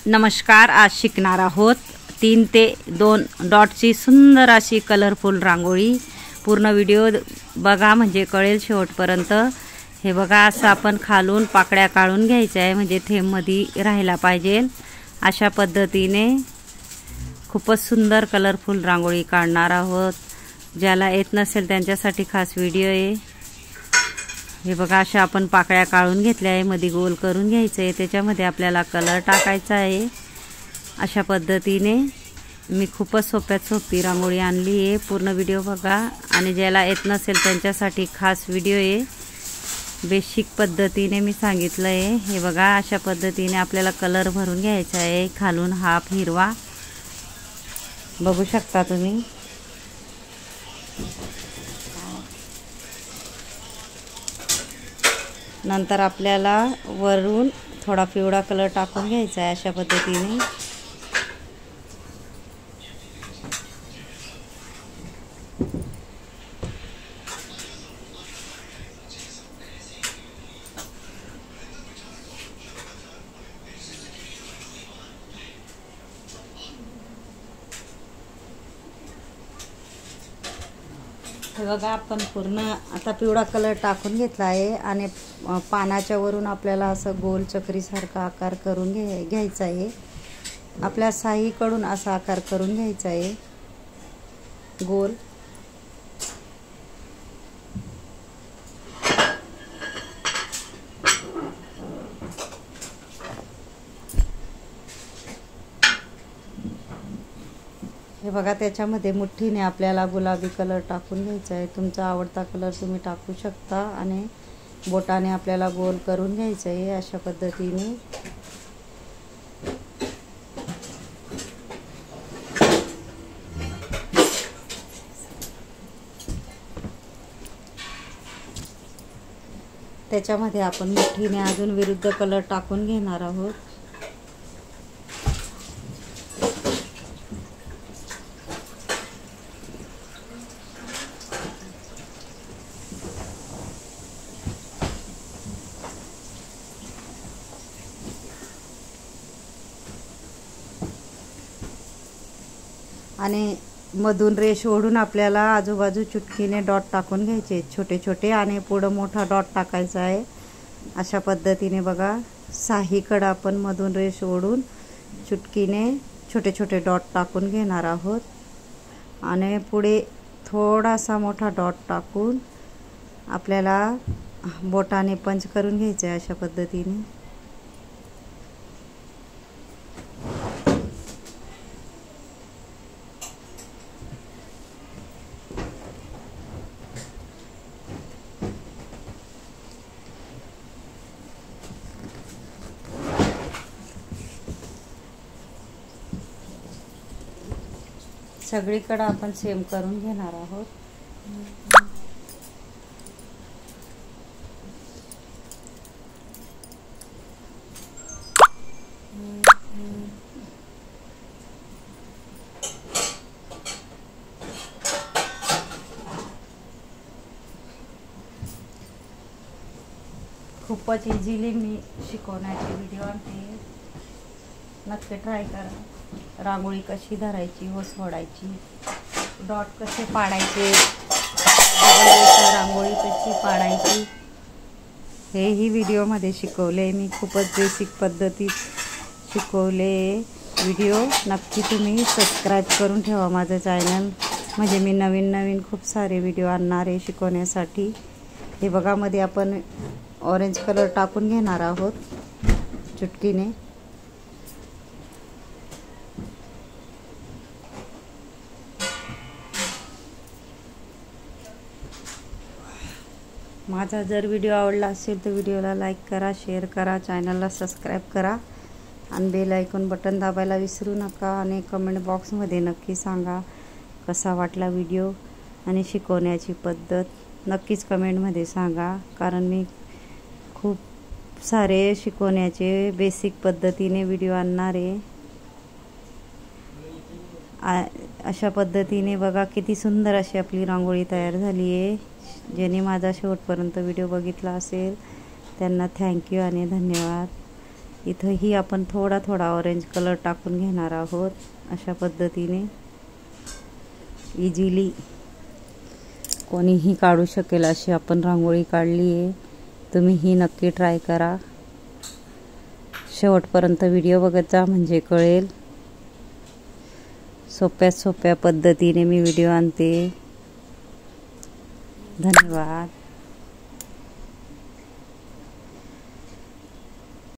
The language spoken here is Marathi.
नमस्कार, आज शिकणार आहोत 3 ते 2 डॉटची सुंदर अशी कलरफुल रांगोळी। पूर्ण व्हिडिओ बघा म्हणजे कळेल शेवटपर्यंत। हे बघा, असं आपण खालून पाकळ्या काढून घ्यायच्या आहे म्हणजे थेंब मध्ये राहायला पाहिजे। अशा पद्धतीने खूपच सुंदर कलरफुल रांगोळी काढणार आहोत। ज्याला येत नसेल त्यांच्यासाठी खास व्हिडिओ आहे। हे बघा, अशा आपण पाकळ्या काढून घेतल्या आहे, मध्ये गोल करून घ्यायचं आहे, त्याच्यामध्ये आपल्याला कलर टाकायचा आहे। अशा पद्धतीने मी खूपच सोप्यात सोपी रांगोळी आणली आहे। पूर्ण व्हिडिओ बघा आणि ज्याला येत नसेल त्यांच्यासाठी खास व्हिडिओ आहे। बेसिक पद्धतीने मी सांगितलं आहे। हे बघा, अशा पद्धतीने आपल्याला कलर भरून घ्यायचा आहे। खालून हाफ हिरवा बघू शकता तुम्ही। नंतर आपल्याला वरून थोडा पिवळा कलर टाकून घ्यायचा आहे अशा पद्धतीने। हे बघा, आपण पूर्ण आता पिवळा कलर टाकून घेतला आहे आणि पानाच्या वरून आपल्याला असं गोल चक्रीसारखा आकार करून घ्यायचा आहे। आपल्या साहीकडून असा आकार करून घ्यायचा आहे गोल। हे बघा, त्याच्यामध्ये मुठ्ठीने आपल्याला गुलाबी कलर टाकून घ्यायचा आहे। तुमचा आवडता कलर तुम्ही टाकू शकता आणि बोटाने आपल्याला गोल करून घ्यायचं आहे अशा पद्धतीने। त्याच्यामध्ये आपण मुठ्ठीने अजून विरुद्ध कलर टाकून घेणार आहोत। आणि मधून रेष ओढून आपल्याला आजूबाजू चुटकीने डॉट टाकून घ्यायचे छोटे छोटे आणि पुढे मोठा डॉट टाकायचा आहे अशा पद्धतीने। बघा, साहीकडे आपण मधून रेष ओढून चुटकीने छोटे छोटे डॉट टाकून घेणार आहोत आणि पुढे थोडासा मोठा डॉट टाकून आपल्याला बोटाने पंच करून घ्यायचे आहे अशा पद्धतीने। सगळीकडे आपण सेम करून घेणार आहोत। खूपच इझिली मी शिकवण्याचे व्हिडिओ आणते, नक्की ट्राय करा। रांगोळी कशी धरायची व सोडायची, डॉट कसे पाडायचे, रांगोळी कशी पाडायची, हेही व्हिडिओमध्ये शिकवले मी। खूपच बेसिक पद्धतीत शिकवले व्हिडिओ। नक्की तुम्ही सबस्क्राईब करून ठेवा माझं चॅनल, म्हणजे मी नवीन नवीन खूप सारे व्हिडिओ आणणार आहे शिकवण्यासाठी। हे बघा, मध्ये आपण ऑरेंज कलर टाकून घेणार आहोत चुटकीने। माझा जर व्हिडिओ आवडला असेल तर व्हिडिओला लाईक करा, शेअर करा, चॅनलला सबस्क्राईब करा आणि बेल आयकॉन बटन दाबायला विसरू नका। आणि कमेंट बॉक्समध्ये नक्की सांगा कसा वाटला व्हिडिओ आणि शिकवण्याची पद्धत नक्कीच कमेंटमध्ये सांगा, कारण मी खूप सारे शिकवण्याचे बेसिक पद्धतीने व्हिडिओ आणणार आहे। अशा पद्धतीने बघा, किती सुंदर अशी आपली रांगोळी तयार झाली आहे। ज्यांनी माझा शेवटपर्यंत व्हिडिओ बघितला असेल त्यांना थँक्यू आणि धन्यवाद। इथंही आपण थोडा थोडा ऑरेंज कलर टाकून घेणार आहोत. अशा पद्धतीने इझिली कोणीही काढू शकेल अशी आपण रांगोळी काढली आहे. तुम्ही ही नक्की ट्राय करा. शेवटपर्यंत व्हिडिओ बघत जा म्हणजे कळेल. सोप्या पद्धतीने मी व्हिडिओ आणते. धन्यवाद.